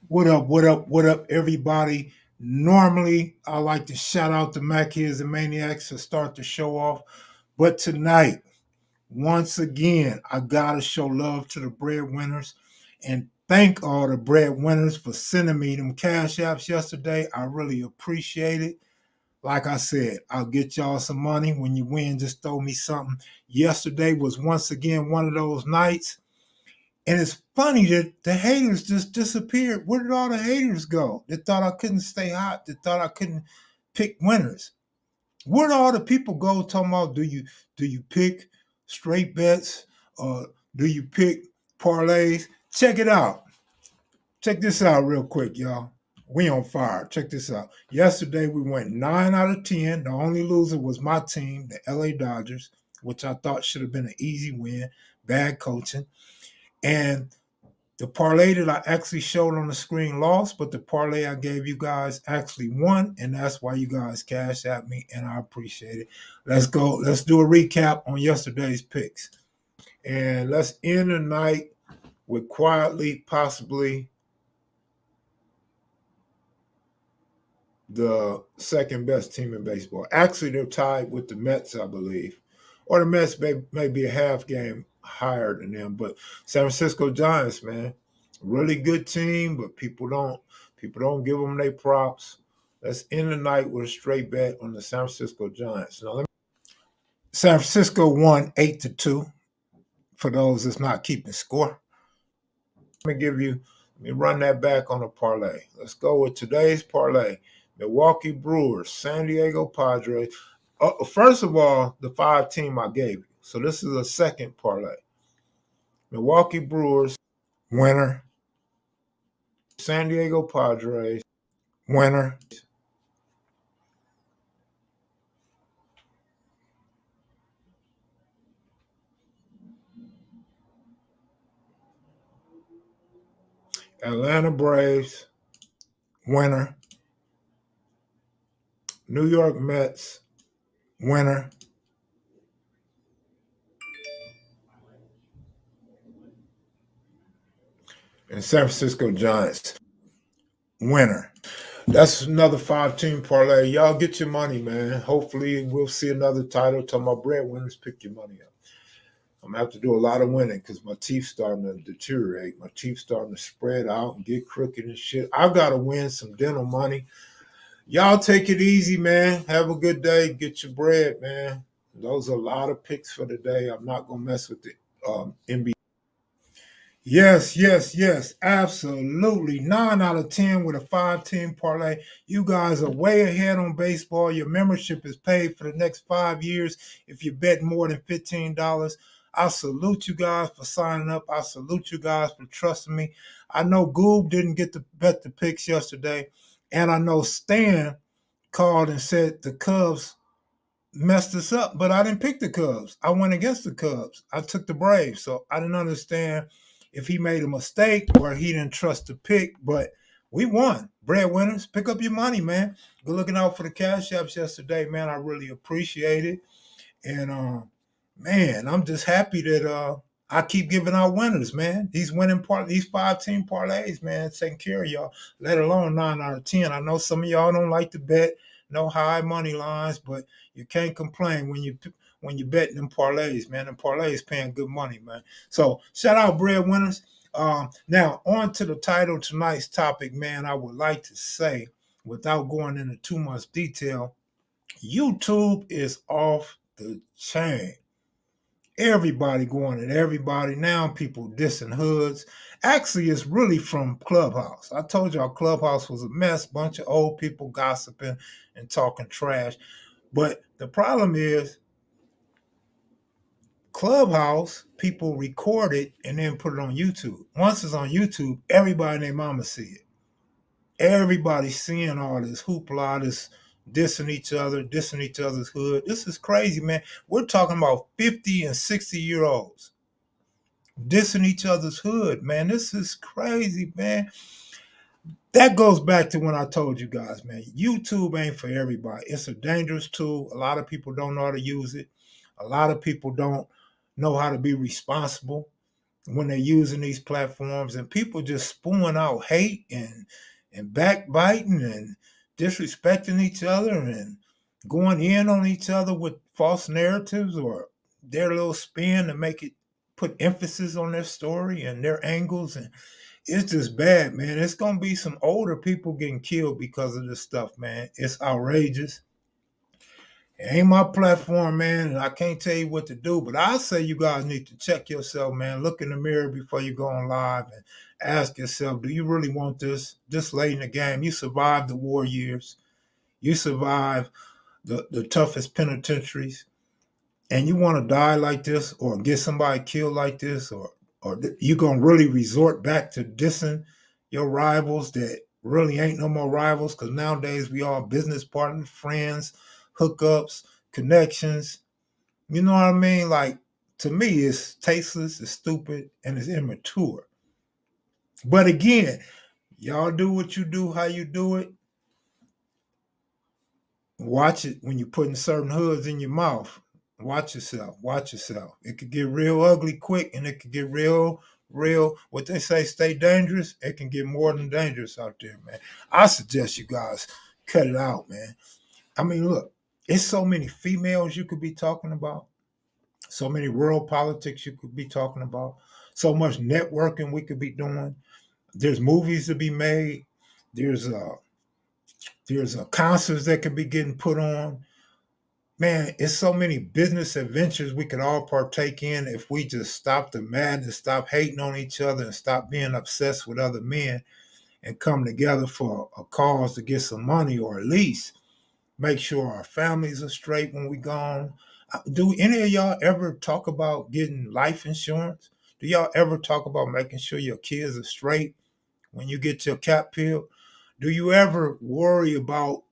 What up, what up, what up, everybody? Normally, I like to shout out the Machias and Maniacs to start the show off. But tonight, once again, I gotta show love to the breadwinners and thank all the breadwinners for sending me them cash apps yesterday. I really appreciate it. Like I said, I'll get y'all some money. When you win, just throw me something. Yesterday was once again one of those nights. And it's funny that the haters just disappeared. Where did all the haters go? They thought I couldn't stay hot. They thought I couldn't pick winners. Where did all the people go talking about do you pick straight bets or do you pick parlays? Check it out. Check this out real quick, y'all. We on fire. Check this out. Yesterday we went 9 out of 10. The only loser was my team, the LA Dodgers, which I thought should have been an easy win. Bad coaching. And the parlay that I actually showed on the screen lost, but the parlay I gave you guys actually won, and that's why you guys cashed at me, and I appreciate it. Let's go. Let's do a recap on yesterday's picks. And let's end the night with quietly, possibly the second best team in baseball. Actually, they're tied with the Mets, I believe. Or the Mets may be a half game higher than them, but San Francisco Giants, man, really good team, but people don't give them their props. Let's end the night with a straight bet on the San Francisco Giants. Now, San Francisco won 8-2. For those that's not keeping score, let me run that back on a parlay. Let's go with today's parlay: Milwaukee Brewers, San Diego Padres. First of all, the 5 team I gave you. So this is a second parlay. Milwaukee Brewers, winner. San Diego Padres, winner. Atlanta Braves, winner. New York Mets, winner. And San Francisco Giants, winner. That's another 5 team parlay. Y'all get your money, man. Hopefully, we'll see another title. Tell my breadwinners, pick your money up. I'm gonna have to do a lot of winning because my teeth starting to deteriorate. My teeth starting to spread out and get crooked and shit. I gotta win some dental money. Y'all take it easy, man. Have a good day. Get your bread, man. Those are a lot of picks for the day. I'm not gonna mess with the NBA. Yes, yes, yes, absolutely. 9 out of 10 with a 5 team parlay. You guys are way ahead on baseball. Your membership is paid for the next 5 years if you bet more than $15. I salute you guys for signing up. I salute you guys for trusting me. I know Goob didn't get to bet the picks yesterday, and I know Stan called and said the Cubs messed us up, but I didn't pick the Cubs. I went against the Cubs. I took the Braves. So I didn't understand if he made a mistake or he didn't trust the pick, but we won. Breadwinners, pick up your money, man. Good looking out for the cash apps yesterday, man. I really appreciate it. And man, I'm just happy that I keep giving out winners, man. These 5 team parlays, man, taking care of y'all, let alone 9 out of 10. I know some of y'all don't like to bet no high money lines, but you can't complain when you betting them parlays, man. And parlays paying good money, man. So shout out breadwinners. Now on to the title of tonight's topic, man. I would like to say, without going into too much detail, YouTube is off the chain. Everybody going at everybody. Now people dissing hoods. Actually, it's really from Clubhouse. I told y'all Clubhouse was a mess, bunch of old people gossiping and talking trash. But the problem is Clubhouse, people record it and then put it on YouTube. Once it's on YouTube, everybody and their mama see it. Everybody's seeing all this hoopla, this dissing each other's hood. This is crazy, man. We're talking about 50 and 60-year-olds dissing each other's hood, man. This is crazy, man. That goes back to when I told you guys, man, YouTube ain't for everybody. It's a dangerous tool. A lot of people don't know how to use it. A lot of people don't know how to be responsible. when they're using these platforms, and people just spewing out hate and backbiting and disrespecting each other and going in on each other with false narratives or their little spin to make it put emphasis on their story and their angles. And it's just bad, man. It's gonna be some older people getting killed because of this stuff, man. It's outrageous. It ain't my platform, man, and I can't tell you what to do, but I say you guys need to check yourself, man. Look in the mirror before you go on live and ask yourself, do you really want this late in the game? You survived the war years. You survived the toughest penitentiaries, and you want to die like this or get somebody killed like this, or you going to really resort back to dissing your rivals that really ain't no more rivals, because nowadays we all business partners, friends, hookups, connections. You know what I mean? Like, to me, it's tasteless, it's stupid, and it's immature. But again, y'all do what you do, how you do it. Watch it when you're putting certain hoods in your mouth. Watch yourself. Watch yourself. It could get real ugly quick, and it could get real, what they say, stay dangerous. It can get more than dangerous out there, man. I suggest you guys cut it out, man. I mean, look, it's so many females you could be talking about, so many world politics you could be talking about, so much networking we could be doing. There's movies to be made. There's concerts that could be getting put on. Man, it's so many business adventures we could all partake in if we just stop the madness, stop hating on each other, and stop being obsessed with other men and come together for a cause to get some money, or at least make sure our families are straight when we gone. Do any of y'all ever talk about getting life insurance? Do y'all ever talk about making sure your kids are straight when you get your cap peeled? Do you ever worry about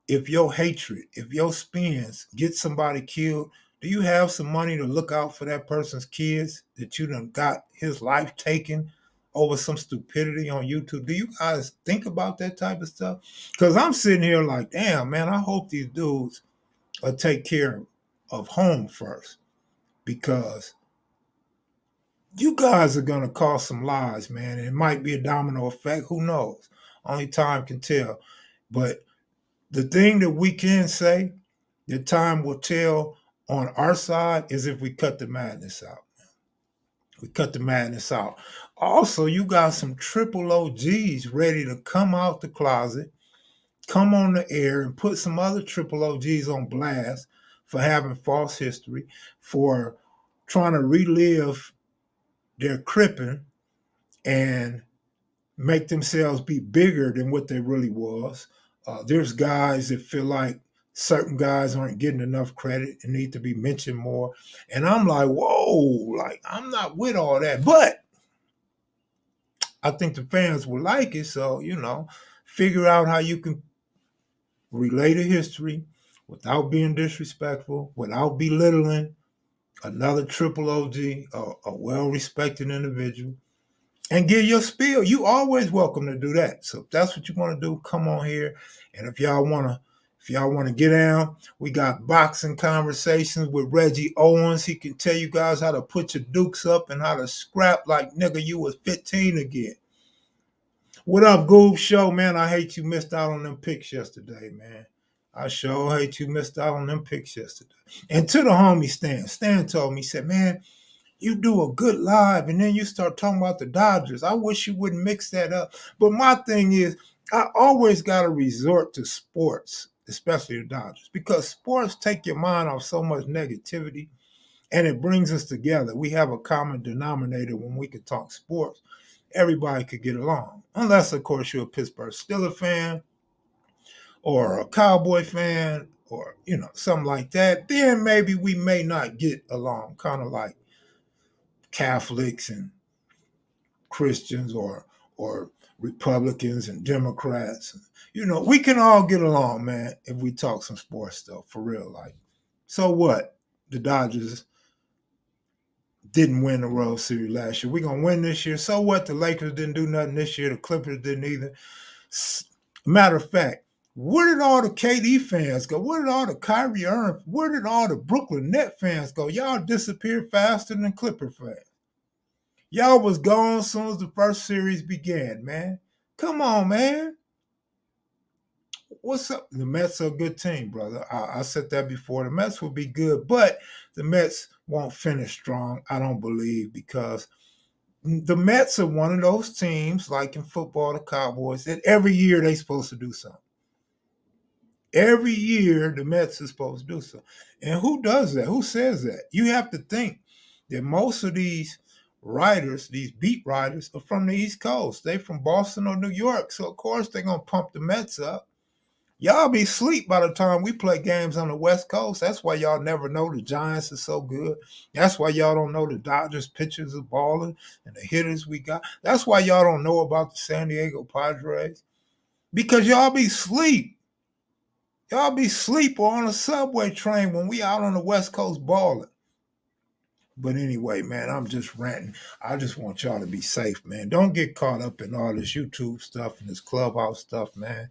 if your hatred, if your spins get somebody killed, do you have some money to look out for that person's kids that you done got his life taken over some stupidity on YouTube? Do you guys think about that type of stuff? Because I'm sitting here like, damn, man, I hope these dudes will take care of home first, because you guys are going to cause some lies, man. And it might be a domino effect. Who knows? Only time can tell. But the thing that we can say, the time will tell on our side, is if we cut the madness out. We cut the madness out. Also, you got some triple OGs ready to come out the closet, come on the air, and put some other triple OGs on blast for having false history, for trying to relive their cripping and make themselves be bigger than what they really was. There's guys that feel like certain guys aren't getting enough credit and need to be mentioned more. And I'm like, whoa, like, I'm not with all that. But I think the fans will like it. So, figure out how you can relate a history without being disrespectful, without belittling another triple OG, a well-respected individual, and give your spiel. You always welcome to do that. So if that's what you want to do, come on here. And if y'all want to get down, we got boxing conversations with Reggie Owens. He can tell you guys how to put your dukes up and how to scrap like nigga you was 15 again. What up, Goob Show, man? I hate you missed out on them picks yesterday, man. I sure hate you missed out on them picks yesterday. And to the homie Stan told me, he said, man, you do a good live and then you start talking about the Dodgers. I wish you wouldn't mix that up. But my thing is, I always got to resort to sports, especially the Dodgers, because sports take your mind off so much negativity and it brings us together. We have a common denominator when we could talk sports. Everybody could get along, unless, of course, you're a Pittsburgh Steelers fan or a Cowboy fan or, something like that. Then maybe we may not get along, kind of like Catholics and Christians or Republicans and Democrats. We can all get along, man, if we talk some sports stuff for real. Like, so what? The Dodgers didn't win the World Series last year. We're going to win this year. So what? The Lakers didn't do nothing this year. The Clippers didn't either. Matter of fact, where did all the KD fans go? Where did all the Kyrie Irving? Where did all the Brooklyn Net fans go? Y'all disappeared faster than Clipper fans. Y'all was gone as soon as the first series began, man. Come on, man. What's up? The Mets are a good team, brother. I said that before. The Mets will be good, but the Mets won't finish strong, I don't believe, because the Mets are one of those teams, like in football, the Cowboys, that every year they're supposed to do something. Every year, the Mets are supposed to do something. And who does that? Who says that? You have to think that most of these writers, these beat writers, are from the East Coast. They from Boston or New York. So, of course, they're going to pump the Mets up. Y'all be asleep by the time we play games on the West Coast. That's why y'all never know the Giants are so good. That's why y'all don't know the Dodgers pitchers are balling and the hitters we got. That's why y'all don't know about the San Diego Padres. Because y'all be asleep. Y'all be asleep or on a subway train when we out on the West Coast balling. But anyway, man, I'm just ranting. I just want y'all to be safe, man. Don't get caught up in all this YouTube stuff and this Clubhouse stuff, man.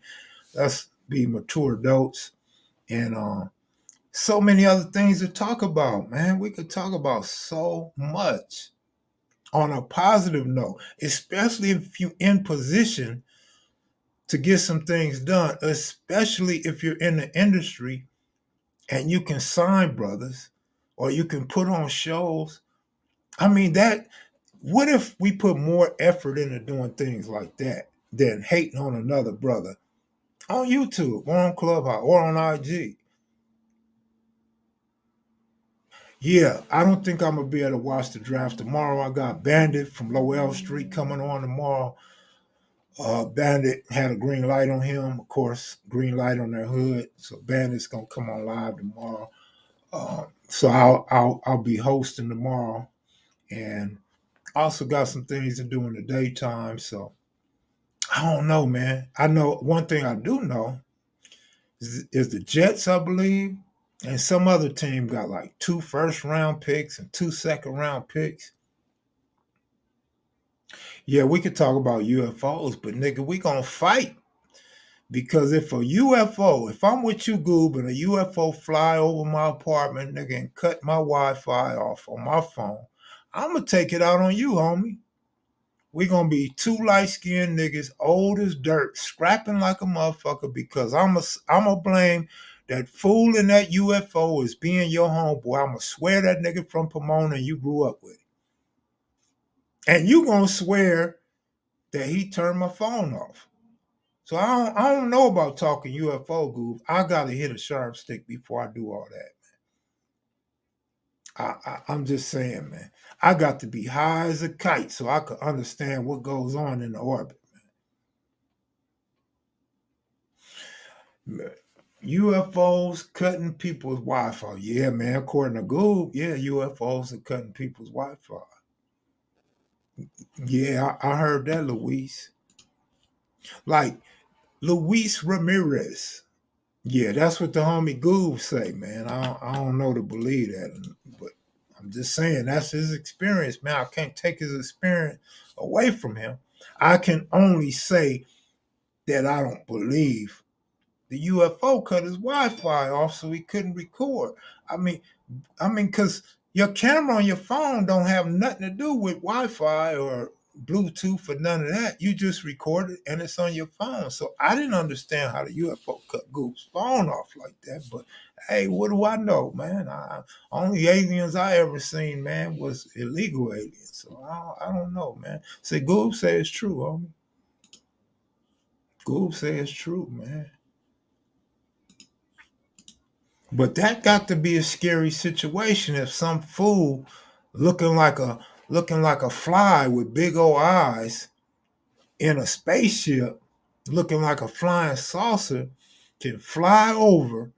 Let's be mature adults. And so many other things to talk about, man. We could talk about so much on a positive note, especially if you're in position to get some things done, especially if you're in the industry and you can sign brothers or you can put on shows. I mean, what if we put more effort into doing things like that than hating on another brother on YouTube or on Clubhouse or on IG? Yeah, I don't think I'm gonna be able to watch the draft tomorrow. I got Bandit from Lowell Street coming on tomorrow. Bandit had a green light on him, of course, green light on their hood. So Bandit's gonna come on live tomorrow. So I'll be hosting tomorrow, and I also got some things to do in the daytime. So I don't know, man. I know one thing I do know is the Jets, I believe, and some other team got like 2 first-round picks and 2 second-round picks. Yeah, we could talk about UFOs, but nigga, we gonna fight. Because if a UFO, if I'm with you, Goob, and a UFO fly over my apartment, nigga, and cut my Wi-Fi off on my phone, I'm gonna take it out on you, homie. We gonna be 2 light-skinned niggas, old as dirt, scrapping like a motherfucker, because I'ma blame that fool in that UFO as being your homeboy. I'ma swear that nigga from Pomona and you grew up with. And you gonna swear that he turned my phone off. So I don't know about talking UFO, Goof. I gotta hit a sharp stick before I do all that. I'm just saying, man. I got to be high as a kite so I could understand what goes on in the orbit. UFOs cutting people's Wi-Fi. Yeah, man. According to Google, yeah, UFOs are cutting people's Wi-Fi. Yeah, I heard that, Luis. Like Luis Ramirez. Yeah, that's what the homie Goob say, man. I don't know to believe that, but I'm just saying that's his experience, man. I can't take his experience away from him. I can only say that I don't believe the UFO cut his Wi-Fi off so he couldn't record. I mean, because your camera on your phone don't have nothing to do with Wi-Fi or Bluetooth or none of that. You just record it and it's on your phone. So I didn't understand how the UFO cut Goop's phone off like that. But hey, what do I know, man? Only aliens I ever seen, man, was illegal aliens. So I don't know, man. See, Goop say it's true, homie. Goop say it's true, man. But that got to be a scary situation if some fool looking like a looking like a fly with big old eyes in a spaceship, looking like a flying saucer, can fly over,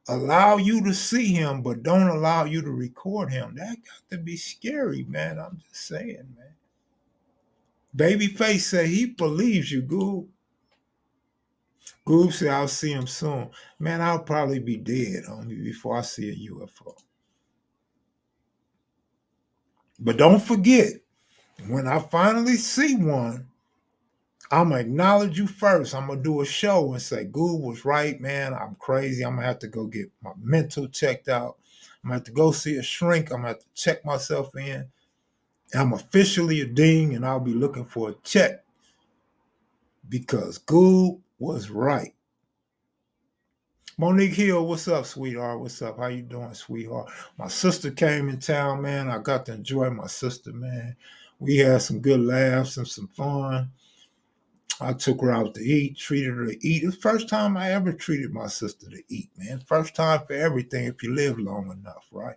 allow you to see him, but don't allow you to record him. That got to be scary, man. I'm just saying, man. Babyface said he believes you, Goob. Goob said I'll see him soon. Man, I'll probably be dead, homie, before I see a UFO. But don't forget, when I finally see one, I'm gonna acknowledge you first. I'm gonna do a show and say, Goob was right, man. I'm crazy. I'm gonna have to go get my mental checked out. I'm gonna have to go see a shrink. I'm gonna have to check myself in. I'm officially a ding, and I'll be looking for a check because Goob was right. Monique Hill, what's up, sweetheart? What's up? How you doing, sweetheart? My sister came in town, man. I got to enjoy my sister, man. We had some good laughs and some fun. I took her out to eat, treated her to eat. It's the first time I ever treated my sister to eat, man. First time for everything if you live long enough, right?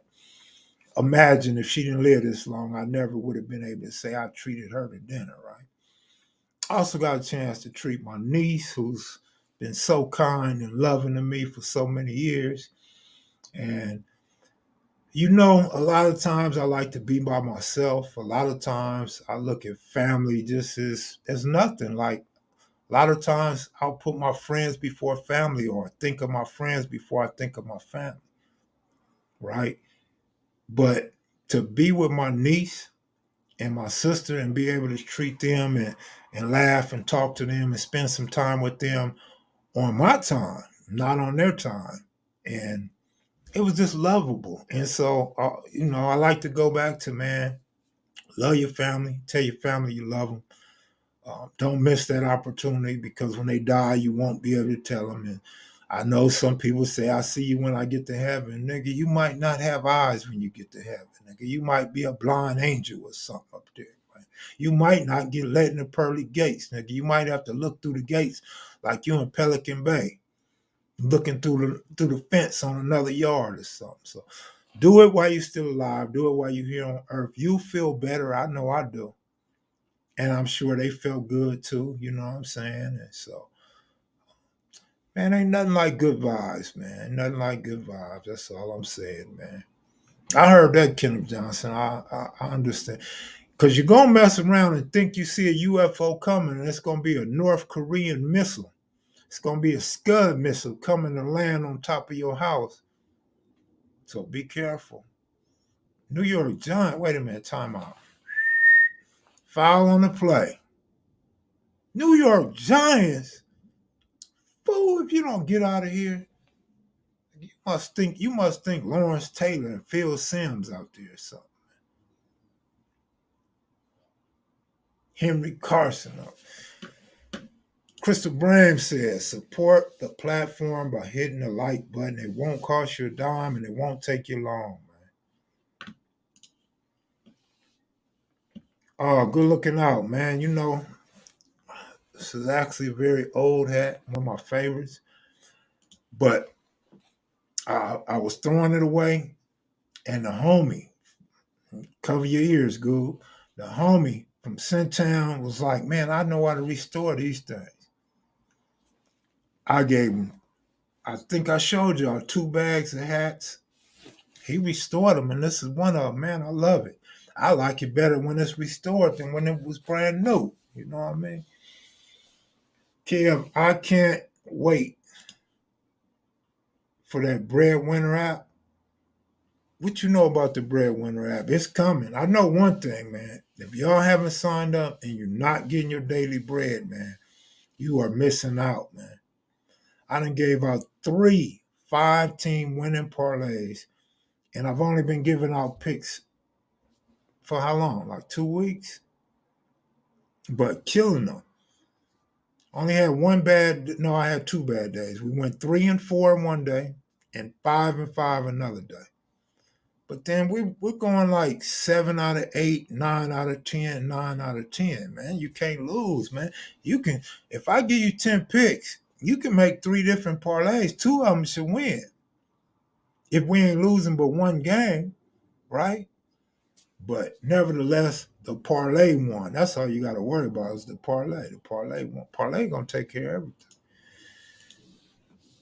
Imagine if she didn't live this long, I never would have been able to say I treated her to dinner, right? I also got a chance to treat my niece, who's been so kind and loving to me for so many years. And a lot of times I like to be by myself. A lot of times I look at family just as nothing. Like a lot of times I'll put my friends before family or think of my friends before I think of my family, right? But to be with my niece and my sister and be able to treat them and laugh and talk to them and spend some time with them on my time, not on their time. And it was just lovable. And so, I like to go back to, man, love your family, tell your family you love them. Don't miss that opportunity because when they die, you won't be able to tell them. And I know some people say, I see you when I get to heaven. Nigga, you might not have eyes when you get to heaven. Nigga, you might be a blind angel or something up there. Right? You might not get let in the pearly gates. Nigga, you might have to look through the gates like you in Pelican Bay, looking through the fence on another yard or something. So do it while you're still alive. Do it while you're here on earth. You feel better. I know I do. And I'm sure they felt good too, you know what I'm saying? And so, man, ain't nothing like good vibes, man. Nothing like good vibes. That's all I'm saying, man. I heard that, Kenneth Johnson. I understand. Because you're going to mess around and think you see a UFO coming, and it's going to be a North Korean missile. It's going to be a Scud missile coming to land on top of your house. So be careful. New York Giants. Wait a minute. Time out. Foul on the play. New York Giants. Fool, if you don't get out of here, you must think Lawrence Taylor and Phil Simms out there or something. Henry Carson. Crystal Brame says, support the platform by hitting the like button. It won't cost you a dime and it won't take you long, man. Oh, good looking out, man. This is actually a very old hat, one of my favorites. But I was throwing it away, and the homie, cover your ears, Goob. The homie from Centown was like, man, I know how to restore these things. I gave him, I think I showed y'all 2 bags of hats. He restored them, and this is one of them, man. I love it. I like it better when it's restored than when it was brand new. You know what I mean? Kev, I can't wait for that Breadwinner app. What you know about the Breadwinner app? It's coming. I know one thing, man. If y'all haven't signed up and you're not getting your daily bread, man, you are missing out, man. I done gave out 3 5-team winning parlays, and I've only been giving out picks for how long? Like 2 weeks? But killing them. Only had I had 2 bad days. We went 3-4 one day and 5-5 another day. But then we're going like 7 out of 8, 9 out of 10, 9 out of 10, man. You can't lose, man. If I give you 10 picks, you can make 3 different parlays. 2 of them should win. If we ain't losing but one game, right? But nevertheless, the parlay won. That's all you got to worry about is the parlay. The parlay won. Parlay gonna take care of everything.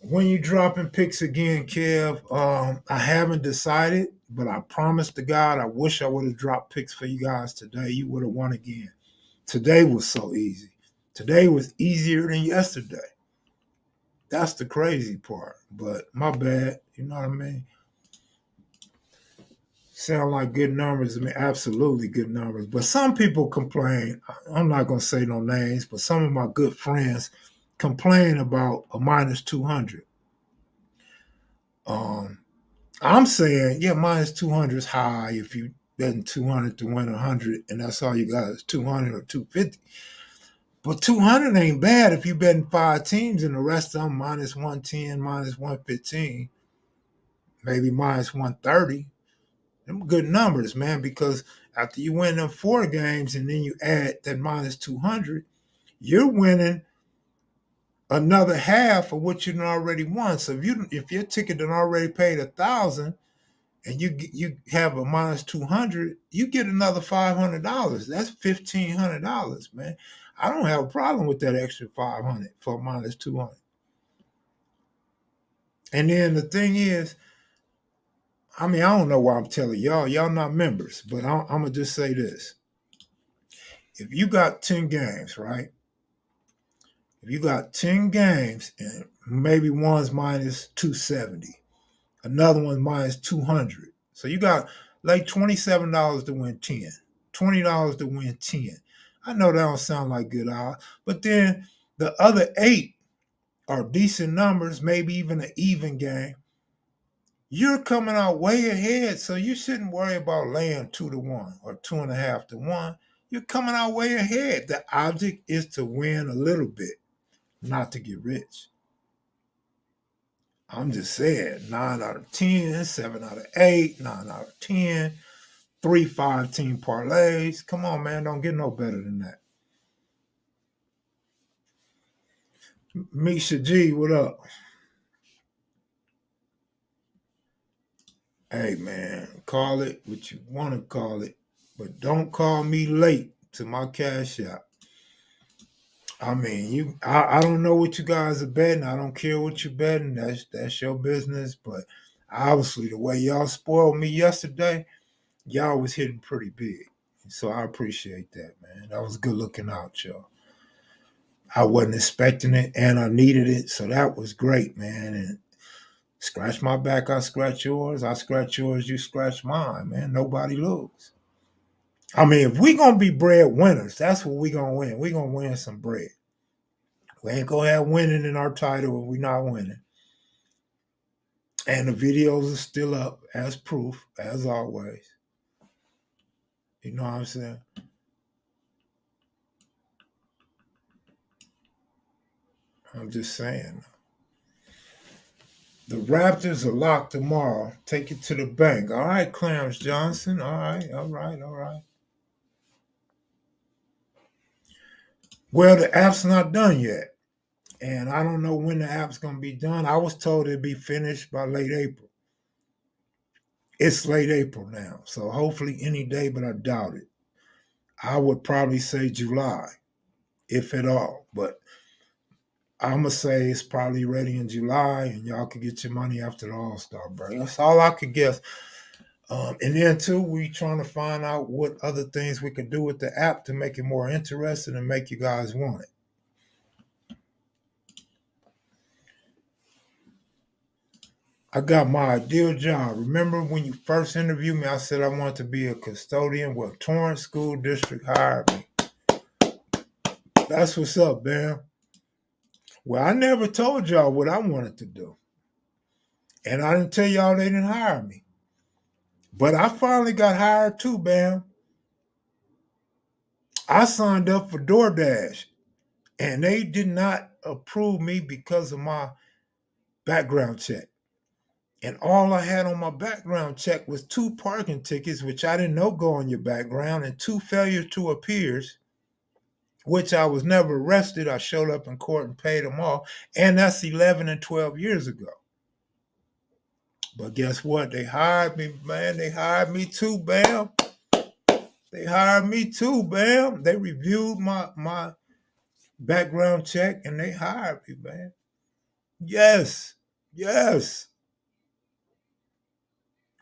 When you dropping picks again, Kev, I haven't decided, but I promise to God, I wish I would have dropped picks for you guys today. You would have won again. Today was so easy. Today was easier than yesterday. That's the crazy part. But my bad. You know what I mean? Sound like good numbers. I mean, absolutely good numbers. But some people complain. I'm not going to say no names, but some of my good friends complain about a minus 200. I'm saying, yeah, minus 200 is high if you betting 200 to win 100, and that's all you got is 200 or 250. But 200 ain't bad if you betting 5 teams and the rest of them minus 110, minus 115, maybe minus 130. Them good numbers, man, because after you win them 4 games and then you add that minus 200, you're winning another half of what you already won. So if your ticket done already paid 1,000 and you have a minus 200, you get another $500. That's $1,500, man. I don't have a problem with that extra 500 for minus 200. And then the thing is, I mean, I don't know why I'm telling y'all. Y'all not members, but I'm gonna just say this: if you got 10 games, right? If you got 10 games and maybe one's minus 270, another one's minus 200. So you got like $27 to win 10, $20 to win 10. I know that don't sound like good odds, but then the other 8 are decent numbers, maybe even an even game. You're coming out way ahead, so you shouldn't worry about laying 2-1 or 2.5-1. You're coming out way ahead. The object is to win a little bit, not to get rich. I'm just saying, 9 out of 10, 7 out of 8, 9 out of 10, 3 5-team parlays. Come on, man, don't get no better than that. Misha G, what up? Hey, man, call it what you want to call it, but don't call me late to my cash out. I mean, I don't know what you guys are betting. I don't care what you're betting. That's your business. But obviously, the way y'all spoiled me yesterday, y'all was hitting pretty big. So I appreciate that, man. That was good looking out, y'all. I wasn't expecting it, and I needed it, so that was great, man. And scratch my back, I scratch yours. I scratch yours, you scratch mine, man. Nobody lose. I mean, if we gonna be bread winners, that's what we gonna win. We gonna win some bread. We ain't gonna have winning in our title if we not winning. And the videos are still up as proof, as always. You know what I'm saying? I'm just saying. The Raptors are locked tomorrow. Take it to the bank. All right, Clarence Johnson. All right. Well, the app's not done yet. And I don't know when the app's going to be done. I was told it'd be finished by late April. It's late April now. So hopefully any day, but I doubt it. I would probably say July, if at all. But I'm going to say it's probably ready in July, and y'all can get your money after the All-Star break. That's all I could guess. And then, too, we trying to find out what other things we can do with the app to make it more interesting and make you guys want it. I got my ideal job. Remember when you first interviewed me, I said I wanted to be a custodian? Well, Torrance School District hired me. That's what's up, man. Well, I never told y'all what I wanted to do. And I didn't tell y'all they didn't hire me. But I finally got hired too, Bam. I signed up for DoorDash, and they did not approve me because of my background check. And all I had on my background check was 2 parking tickets, which I didn't know go on your background, and 2 failure to appears, which I was never arrested. I showed up in court and paid them off. And that's 11 and 12 years ago. But guess what? They hired me, man. They hired me too, Bam. They hired me too, Bam. They reviewed my background check and they hired me, man. Yes.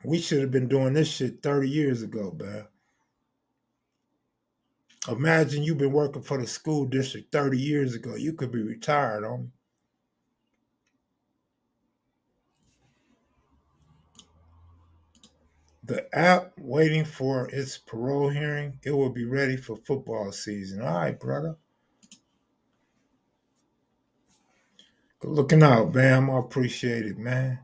We should have been doing this shit 30 years ago, man. Imagine you've been working for the school district 30 years ago. You could be retired on me. The app waiting for its parole hearing. It will be ready for football season. All right, brother. Good looking out, Bam. I appreciate it, man.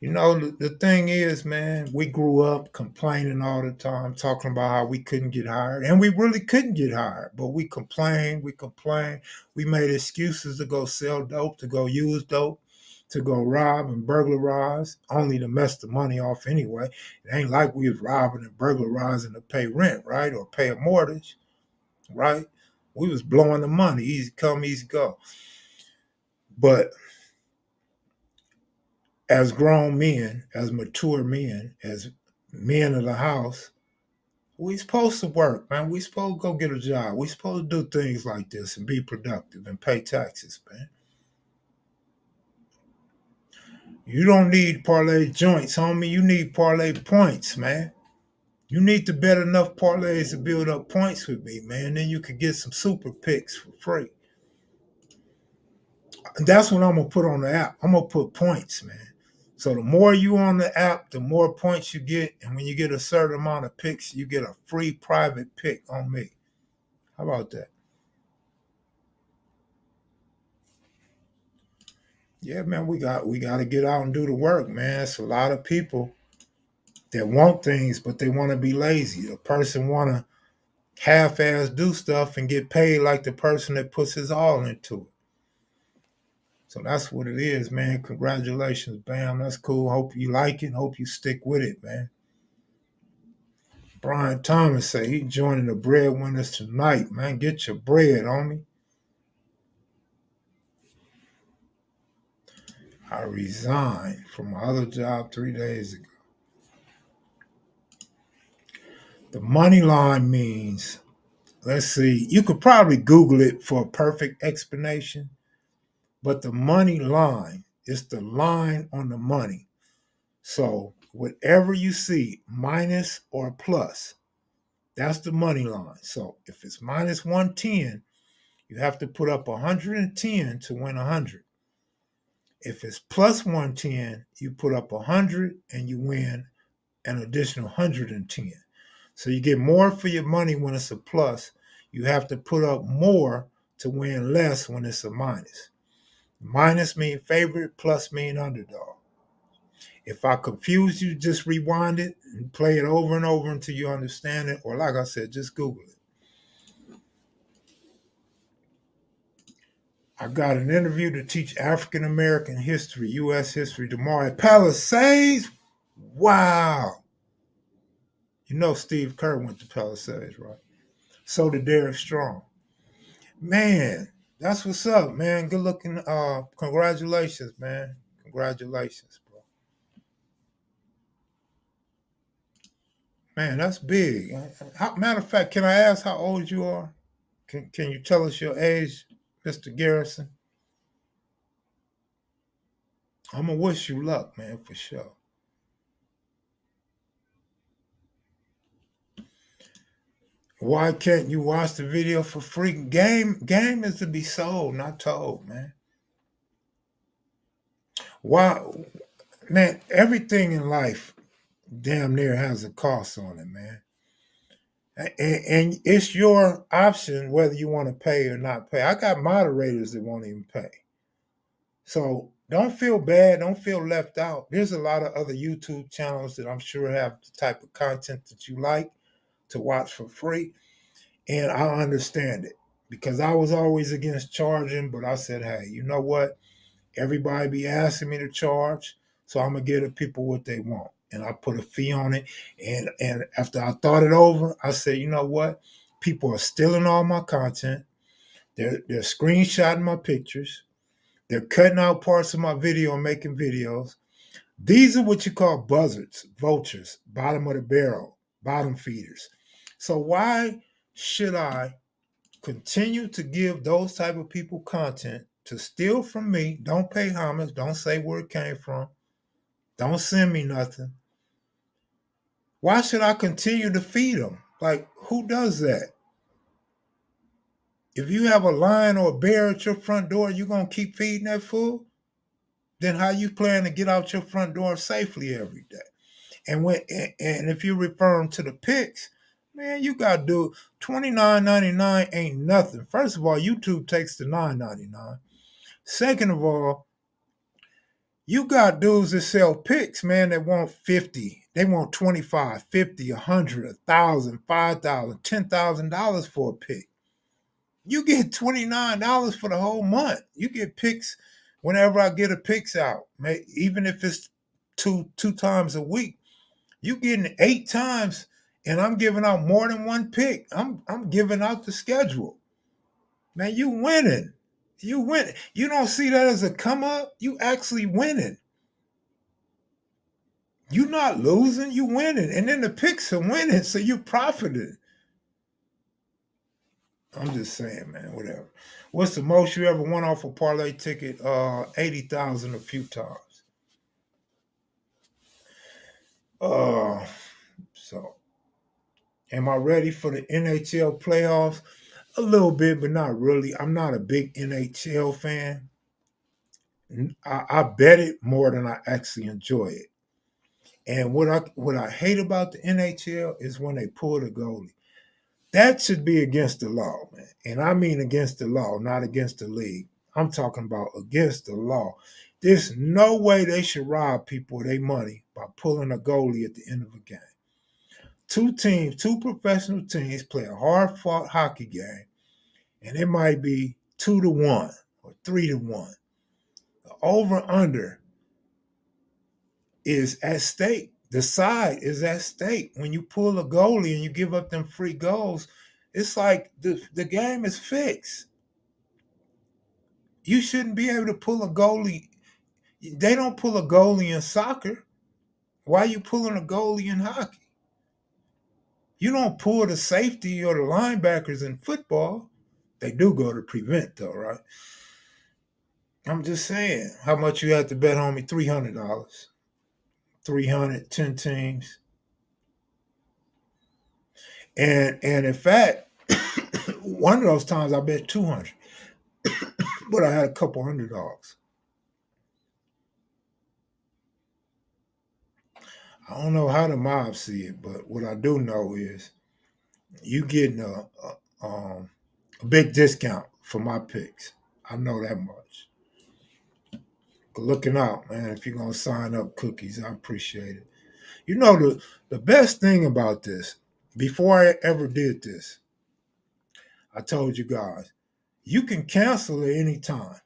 You know, the thing is, man, we grew up complaining all the time, talking about how we couldn't get hired. And we really couldn't get hired, but we complained, we complained. We made excuses to go sell dope, to go use dope, to go rob and burglarize, only to mess the money off anyway. It ain't like we was robbing and burglarizing to pay rent, right? Or pay a mortgage, right? We was blowing the money, easy come, easy go. But as grown men, as mature men, as men of the house, we supposed to work, man. We supposed to go get a job. We supposed to do things like this and be productive and pay taxes, man. You don't need parlay joints, homie. You need parlay points, man. You need to bet enough parlays to build up points with me, man. Then you could get some super picks for free. And that's what I'm gonna put on the app. I'm gonna put points, man. So the more you on the app, the more points you get. And when you get a certain amount of picks, you get a free private pick on me. How about that? Yeah, man, we got to get out and do the work, man. It's a lot of people that want things, but they want to be lazy. A person want to half-ass do stuff and get paid like the person that puts his all into it. So that's what it is, man. Congratulations, Bam. That's cool. Hope you like it. Hope you stick with it, man. Brian Thomas say he joining the breadwinners tonight, man. Get your bread, homie. I resigned from my other job 3 days ago. The money line means, let's see, you could probably Google it for a perfect explanation, but the money line is the line on the money. So whatever you see, minus or plus, that's the money line. So if it's minus 110, you have to put up 110 to win 100. If it's plus 110, you put up 100 and you win an additional 110. So you get more for your money when it's a plus. You have to put up more to win less when it's a minus. Minus mean favorite, plus mean underdog. If I confuse you, just rewind it and play it over and over until you understand it. Or like I said, just Google it. I got an interview to teach African American history, U.S. history tomorrow at Palisades. Wow. You know Steve Kerr went to Palisades, right? So did Derek Strong. Man, that's what's up, man. Good looking. Congratulations, man. Congratulations, bro. Man, that's big. Matter of fact, can I ask how old you are? Can you tell us your age, Mr. Garrison? I'm gonna wish you luck, man, for sure. Why can't you watch the video for free? Game is to be sold, not told, man. Why, man? Everything in life damn near has a cost on it, man. And it's your option whether you want to pay or not pay. I got moderators that won't even pay. So don't feel bad. Don't feel left out. There's a lot of other YouTube channels that I'm sure have the type of content that you like to watch for free. And I understand it because I was always against charging, but I said, hey, you know what? Everybody be asking me to charge, so I'm gonna give the people what they want. And I put a fee on it. And after I thought it over, I said, you know what? People are stealing all my content. They're screenshotting my pictures. They're cutting out parts of my video and making videos. These are what you call buzzards, vultures, bottom of the barrel, bottom feeders. So why should I continue to give those type of people content to steal from me? Don't pay homage. Don't say where it came from. Don't send me nothing. Why should I continue to feed them? Like, who does that? If you have a lion or a bear at your front door, you gonna keep feeding that food? Then how you plan to get out your front door safely every day? And if you're referring to the pics, man, you gotta do $29.99 ain't nothing. First of all, YouTube takes the $9.99. Second of all, You got dudes that sell picks, man, that want 50. They want 25, 50, 100, 1,000, 5,000, $10,000 for a pick. You get $29 for the whole month. You get picks whenever I get a picks out. Even if it's two times a week, you getting 8 times, and I'm giving out more than one pick. I'm giving out the schedule. Man, you winning. You win. You don't see that as a come up. You actually winning. You're not losing. You winning, and then the picks are winning, so you profiting. I'm just saying, man. Whatever. What's the most you ever won off a parlay ticket? 80,000 a few times. So, am I ready for the NHL playoffs? A little bit, but not really. I'm not a big NHL fan. I bet it more than I actually enjoy it. And what I hate about the NHL is when they pull the goalie. That should be against the law, man. And I mean against the law, not against the league. I'm talking about against the law. There's no way they should rob people of their money by pulling a goalie at the end of a game. Two professional teams play a hard-fought hockey game, and it might be 2-1 or 3-1. The over-under is at stake. The side is at stake. When you pull a goalie and you give up them free goals, it's like the game is fixed. You shouldn't be able to pull a goalie. They don't pull a goalie in soccer. Why are you pulling a goalie in hockey? You don't pull the safety or the linebackers in football. They do go to prevent, though, right? I'm just saying. How much you have to bet, homie? $300. 300, 10 teams. And in fact, one of those times I bet 200, but I had a couple $100. I don't know how the mob see it, but what I do know is you getting a big discount for my picks. I know that much. Looking out, man. If you're gonna sign up cookies, I appreciate it. You know the best thing about this, before I ever did this, I told you guys, you can cancel at any time.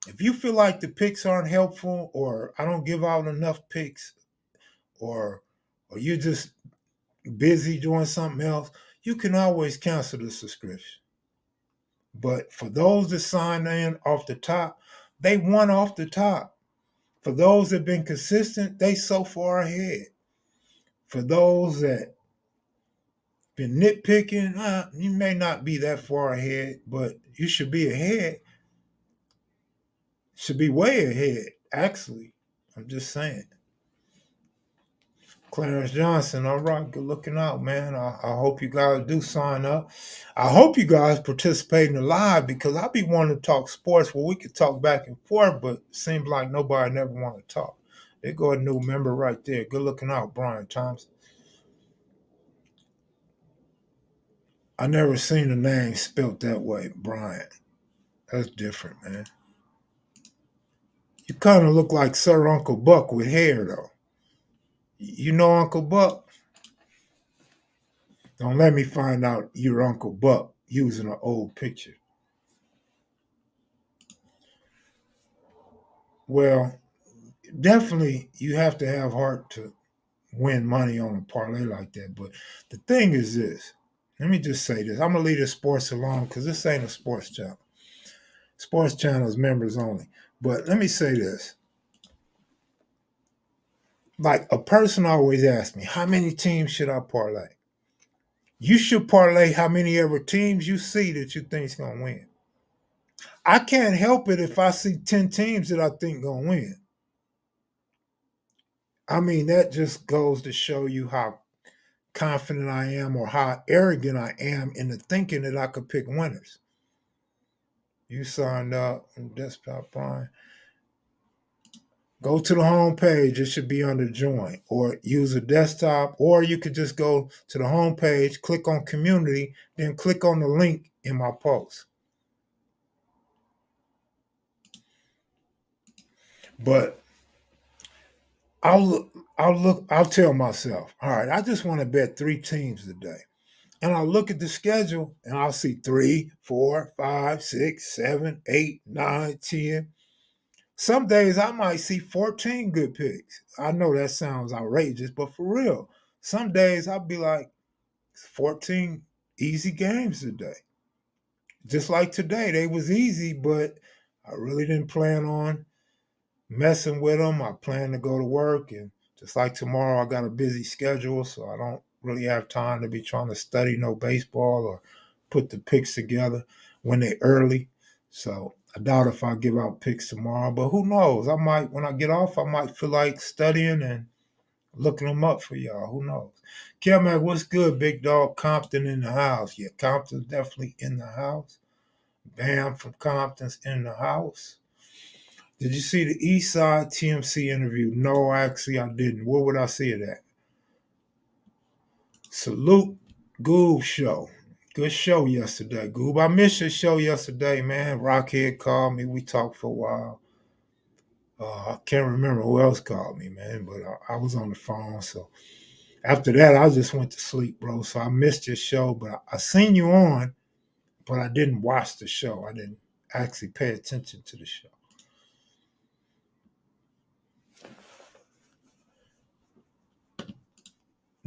If you feel like the picks aren't helpful, or I don't give out enough picks, or you're just busy doing something else, you can always cancel the subscription. But for those that sign in off the top, they won off the top. For those that have been consistent, they so far ahead. For those that been nitpicking, you may not be that far ahead, but you should be ahead. Should be way ahead, actually. I'm just saying. Clarence Johnson, all right, good looking out, man. I hope you guys do sign up. I hope you guys participate in the live, because I be wanting to talk sports where we could talk back and forth, but it seems like nobody never want to talk. There go a new member right there. Good looking out, Brian Thompson. I never seen a name spelt that way, Brian. That's different, man. You kind of look like Sir Uncle Buck with hair, though. You know Uncle Buck? Don't let me find out you're Uncle Buck using an old picture. Well, definitely you have to have heart to win money on a parlay like that. But the thing is this. Let me just say this. I'm going to leave the sports alone because this ain't a sports channel. Sports channel is members only. But let me say this. Like, a person always asks me, how many teams should I parlay? You should parlay how many ever teams you see that you think is going to win. I can't help it if I see 10 teams that I think going to win. I mean, that just goes to show you how confident I am, or how arrogant I am in the thinking that I could pick winners. You signed up on Desktop Prime. Go to the home page. It should be under Join, or use a desktop, or you could just go to the home page, click on Community, then click on the link in my post. But I'll tell myself, all right, I just want to bet 3 teams today. And I'll look at the schedule and I'll see 3, 4, 5, 6, 7, 8, 9, 10. Some days I might see 14 good picks. I know that sounds outrageous, but for real, some days I'll be like, 14 easy games today. Just like today, they was easy, but I really didn't plan on messing with them. I plan to go to work, and just like tomorrow, I got a busy schedule, so I don't really have time to be trying to study no baseball or put the picks together when they're early. So I doubt if I give out picks tomorrow, but who knows? I might, when I get off, I might feel like studying and looking them up for y'all. Who knows? Kevmac, what's good, big dog? Compton in the house. Yeah, Compton's definitely in the house. Bam from Compton's in the house. Did you see the East Side TMC interview? No, actually, I didn't. Where would I see it at? Salute Goob show. Good show yesterday, Goob. I missed your show yesterday, man. Rockhead called me. We talked for a while. I can't remember who else called me, man, but I was on the phone. So after that, I just went to sleep, bro. So I missed your show, but I seen you on, but I didn't watch the show. I didn't actually pay attention to the show.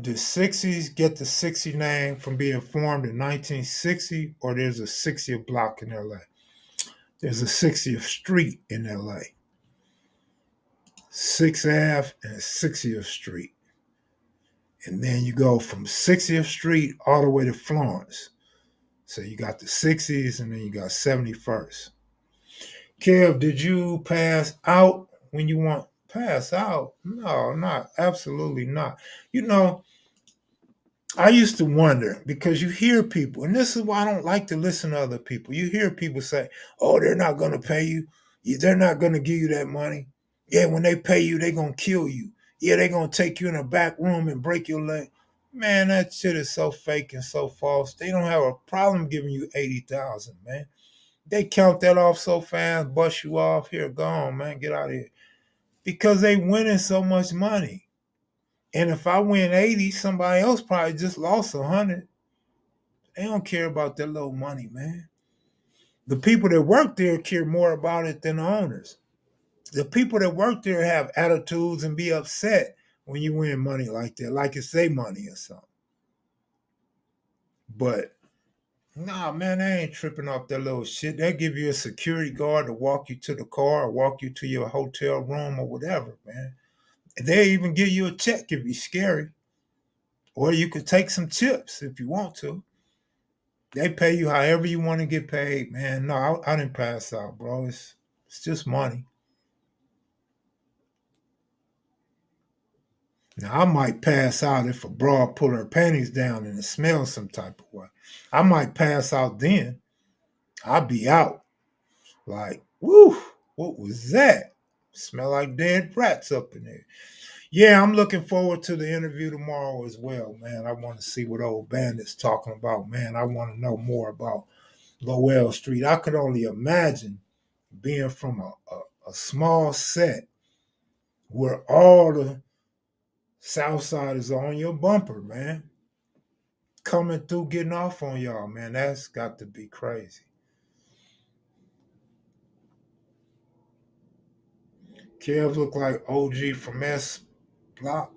Did 60s get the 60 name from being formed in 1960, or there's a 60th block in LA? There's a 60th street in LA. 6th Ave and 60th Street. And then you go from 60th Street all the way to Florence. So you got the 60s and then you got 71st. Kev, did you pass out when you want pass out? No, not absolutely not. You know, I used to wonder because you hear people, and this is why I don't like to listen to other people. You hear people say, "Oh, they're not going to pay you. They're not going to give you that money. Yeah, when they pay you, they're going to kill you. Yeah, they're going to take you in a back room and break your leg." Man, that shit is so fake and so false. They don't have a problem giving you 80,000, man. They count that off so fast, bust you off. Here, go on, man, get out of here. Because they winning so much money. And if I win 80, somebody else probably just lost 100. They don't care about that little money, man. The people that work there care more about it than the owners. The people that work there have attitudes and be upset when you win money like that, like it's their money or something. But nah, man, they ain't tripping off that little shit. They'll give you a security guard to walk you to the car or walk you to your hotel room or whatever, man. They even give you a check if you're scary. Or you could take some chips if you want to. They pay you however you want to get paid, man. No, I didn't pass out, bro. It's just money. Now I might pass out if a broad pull her panties down and it smells some type of way. I might pass out then. I'll be out. Like, woo, what was that? Smell like dead rats up in there. Yeah, I'm looking forward to the interview tomorrow as well, man. I want to see what old bandit's talking about, man. I want to know more about Lowell Street. I could only imagine being from a small set where all the South Side is on your bumper, man. Coming through, getting off on y'all, man. That's got to be crazy. Kev look like OG from S Block.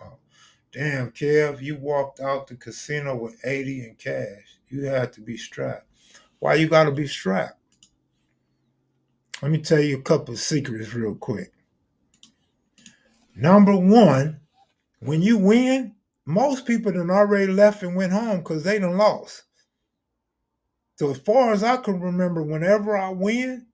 Oh, damn, Kev, you walked out the casino with 80 in cash. You had to be strapped. Why you got to be strapped? Let me tell you a couple of secrets real quick. Number one, when you win, most people done already left and went home because they done lost. So as far as I can remember, whenever I win,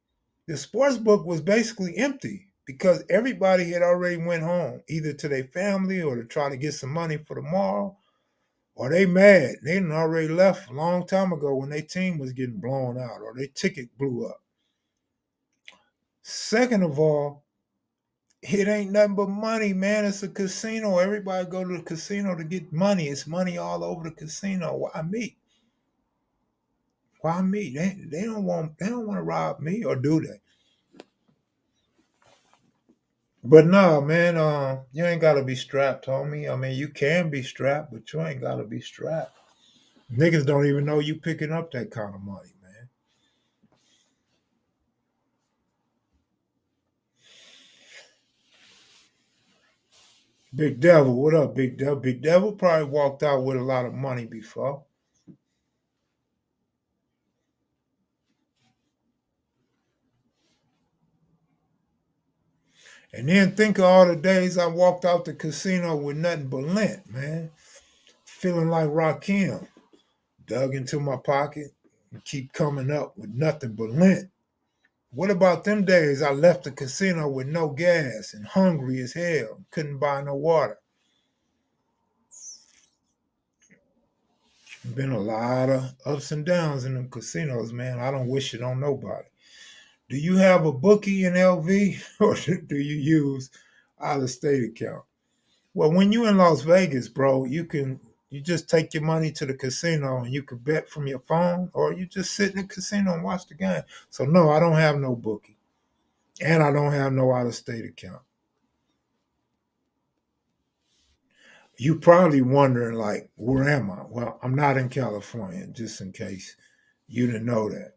the sports book was basically empty because everybody had already went home, either to their family or to try to get some money for tomorrow, or they mad. They done already left a long time ago when their team was getting blown out or their ticket blew up. Second of all, it ain't nothing but money, man. It's a casino. Everybody go to the casino to get money. It's money all over the casino. Why me? Why me? They don't want to rob me, or do they? But no, man, you ain't gotta be strapped, homie. I mean, you can be strapped, but you ain't gotta be strapped. Niggas don't even know you picking up that kind of money, man. Big Devil, what up, Big Devil? Big Devil probably walked out with a lot of money before. And then think of all the days I walked out the casino with nothing but lint, man. Feeling like Rakim. Dug into my pocket and keep coming up with nothing but lint. What about them days I left the casino with no gas and hungry as hell, couldn't buy no water? Been a lot of ups and downs in them casinos, man. I don't wish it on nobody. Do you have a bookie in LV or do you use out of state account? Well, when you in Las Vegas, bro, you just take your money to the casino and you can bet from your phone, or you just sit in the casino and watch the game. So no, I don't have no bookie. And I don't have no out of state account. You probably wondering like, where am I? Well, I'm not in California, just in case you didn't know that.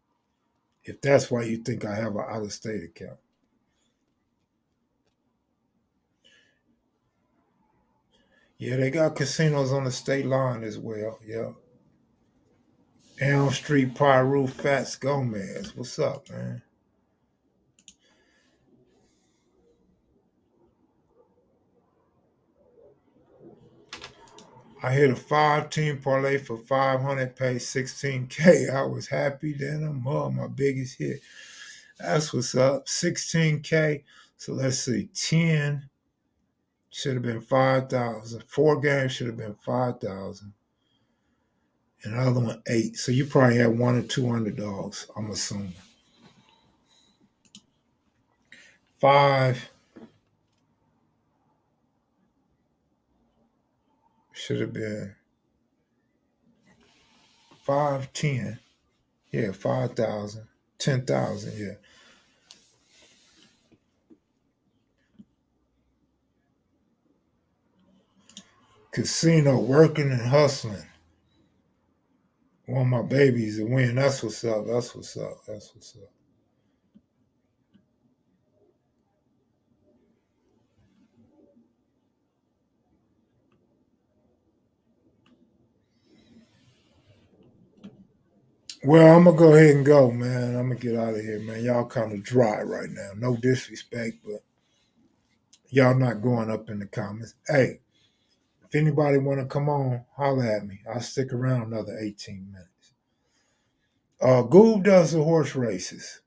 If that's why you think I have an out of state account. Yeah, they got casinos on the state line as well. Yeah. Elm Street Pyru Fats Gomez. What's up, man? I hit a 5 team parlay for 500, paid 16K. I was happy then. My biggest hit. That's what's up. 16K. So let's see. 10 should have been 5,000. 4 games should have been 5,000. And the other one 8. So you probably had one or two underdogs, I'm assuming. 5 should have been 510. Yeah, 5,000. 10,000, yeah. Casino working and hustling. Want my babies to win. That's what's up. That's what's up. That's what's up. Well, I'm gonna go ahead and go, man. I'm gonna get out of here, man. Y'all kind of dry right now. No disrespect, but y'all not going up in the comments. Hey, if anybody want to come on, holler at me. I'll stick around another 18 minutes. Goob does the horse races.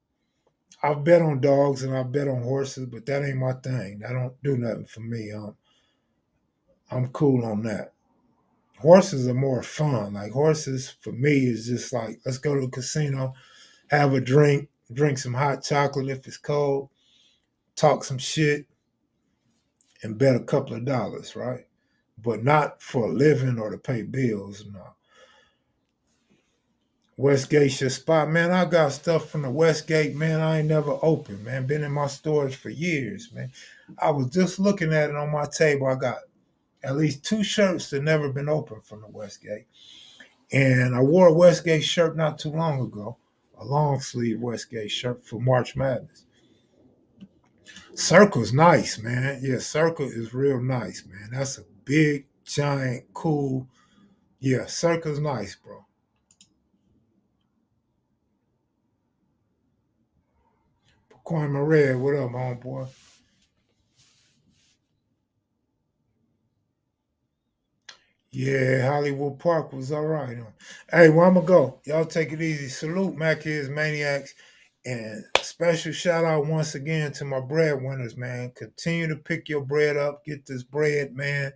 I've bet on dogs and I've bet on horses, but that ain't my thing. That don't do nothing for me. I'm cool on that. Horses are more fun. Like horses for me is just like, let's go to a casino, have a drink some hot chocolate if it's cold, talk some shit, and bet a couple of dollars, right? But not for a living or to pay bills. No. Westgate's your spot, man. I got stuff from the Westgate, man. I ain't never opened, man. Been in my stores for years, man. I was just looking at it on my table. I got at least 2 shirts that never been opened from the Westgate. And I wore a Westgate shirt not too long ago, a long sleeve Westgate shirt for March Madness. Circle's nice, man. Yeah, Circle is real nice, man. That's a big, giant, cool. Yeah, Circle's nice, bro. Coin Red, what up, homeboy? Yeah, Hollywood Park was all right. Hey, where I'm gonna go? Y'all take it easy. Salute, Mac Kids Maniacs. And special shout out once again to my breadwinners, man. Continue to pick your bread up, get this bread, man.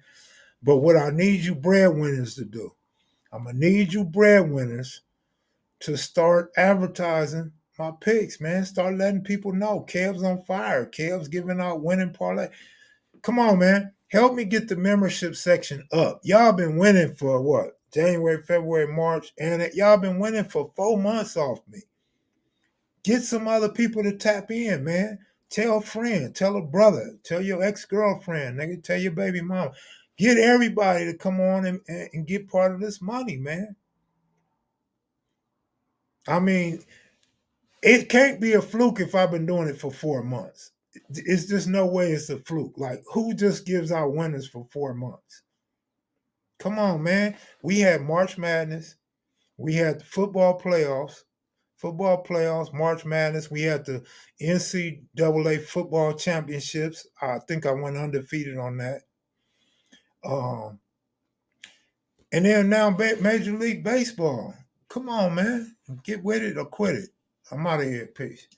But what I need you breadwinners to do, I'm gonna need you breadwinners to start advertising my picks, man. Start letting people know Kev's on fire. Kev's giving out winning parlay. Come on, man. Help me get the membership section up. Y'all been winning for what? January, February, March, and y'all been winning for 4 months off me. Get some other people to tap in, man. Tell a friend, tell a brother, tell your ex-girlfriend, nigga, tell your baby mama. Get everybody to come on and get part of this money, man. I mean, it can't be a fluke if I've been doing it for 4 months. It's just no way it's a fluke. Like, who just gives out winners for 4 months? Come on, man. We had March Madness. We had the football playoffs, March Madness. We had the NCAA football championships. I think I went undefeated on that. And then now Major League Baseball. Come on, man. Get with it or quit it. I'm out of here. Peace.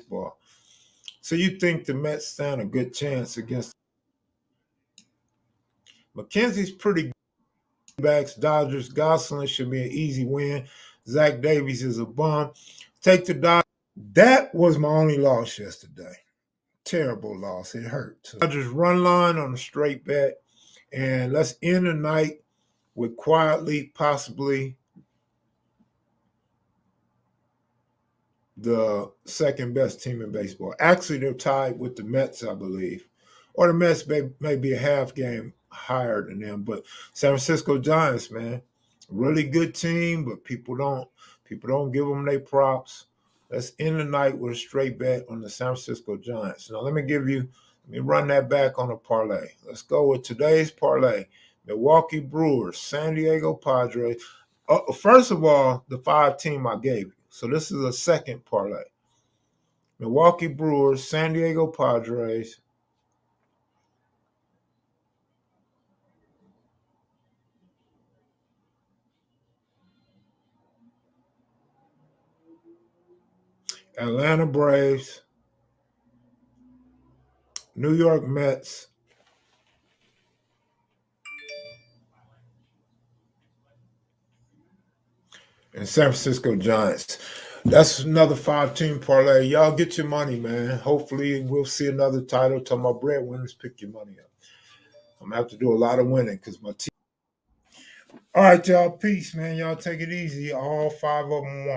Ball. So you think the Mets stand a good chance against McKenzie's pretty good backs, Dodgers. Gosselin should be an easy win. Zach Davies is a bum. Take the Dodgers. That was my only loss yesterday. Terrible loss. It hurt. Dodgers run line on a straight bet. And let's end the night with quietly, possibly the second best team in baseball. Actually, they're tied with the Mets, I believe. Or the Mets may be a half game higher than them. But San Francisco Giants, man, really good team, but people don't give them their props. Let's end the night with a straight bet on the San Francisco Giants. Now let me run that back on a parlay. Let's go with today's parlay. Milwaukee Brewers, San Diego Padres. First of all, the 5-team I gave you. So this is a second parlay. Milwaukee Brewers, San Diego Padres, Atlanta Braves, New York Mets, and San Francisco Giants. That's another 5-team parlay. Y'all get your money, man. Hopefully we'll see another title. Tell my breadwinners pick your money up. I'm gonna have to do a lot of winning because my team. All right, y'all. Peace, man. Y'all take it easy. All 5 of them won.